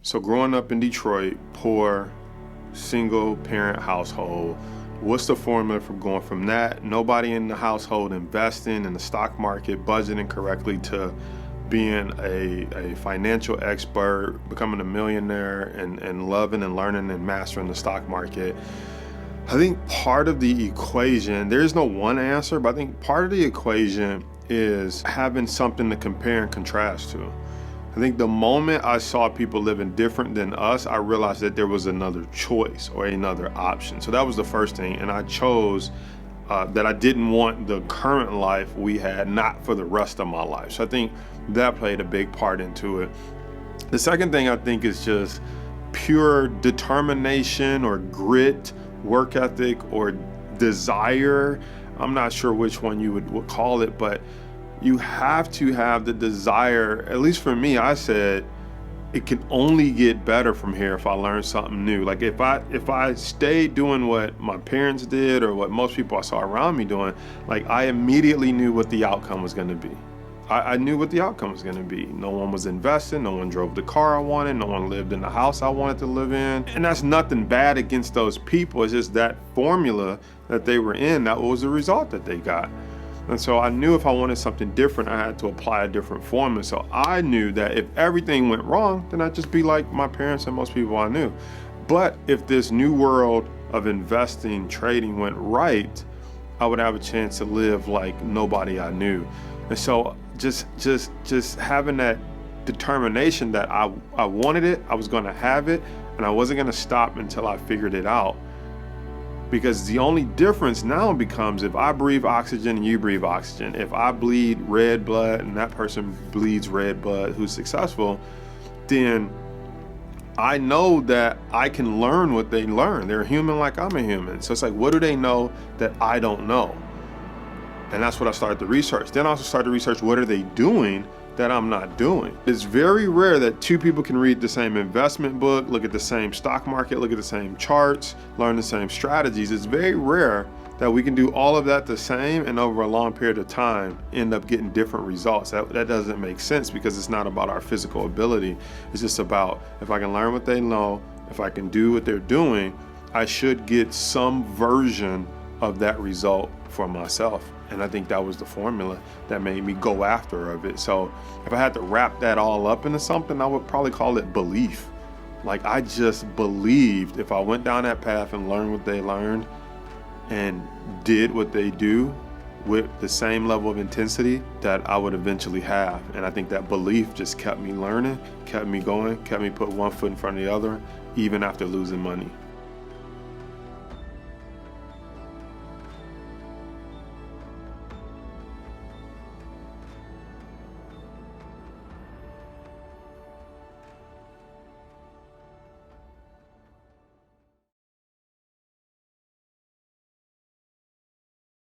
So growing up in Detroit, poor, single parent household, what's the formula for going from that, nobody in the household investing in the stock market, budgeting correctly, to being a financial expert, becoming a millionaire, and loving and learning and mastering the stock market? I think part of the equation, there's no one answer, but I think part of the equation is having something to compare and contrast to. I think the moment I saw people living different than us, I realized that there was another choice or another option. So that was the first thing. And I chose that I didn't want the current life we had, not for the rest of my life. So I think that played a big part into it. The second thing I think is just pure determination or grit, work ethic, or desire. I'm not sure which one you would call it, but you have to have the desire. At least for me, I said it can only get better from here if I learn something new. Like if I stayed doing what my parents did or what most people I saw around me doing, like I immediately knew what the outcome was going to be. I knew what the outcome was going to be. No one was investing, no one drove the car I wanted, no one lived in the house I wanted to live in. And that's nothing bad against those people. It's just that formula that they were in, that was the result that they got. And so I knew if I wanted something different, I had to apply a different formula. So I knew that if everything went wrong, then I'd just be like my parents and most people I knew. But if this new world of investing, trading went right, I would have a chance to live like nobody I knew. And so just having that determination that I wanted it, I was going to have it, and I wasn't going to stop until I figured it out. Because the only difference now becomes if I breathe oxygen and you breathe oxygen, if I bleed red blood and that person bleeds red blood who's successful, then I know that I can learn what they learn. They're human like I'm a human. So it's like, what do they know that I don't know? And that's what I started to research. Then I also started to research, what are they doing that I'm not doing? It's very rare that two people can read the same investment book, look at the same stock market, look at the same charts, learn the same strategies. It's very rare that we can do all of that the same and over a long period of time end up getting different results. That doesn't make sense, because it's not about our physical ability. It's just about, if I can learn what they know, if I can do what they're doing, I should get some version of that result for myself. And I think that was the formula that made me go after of it. So if I had to wrap that all up into something, I would probably call it belief. Like I just believed if I went down that path and learned what they learned and did what they do with the same level of intensity, that I would eventually have. And I think that belief just kept me learning, kept me going, kept me put one foot in front of the other, even after losing money.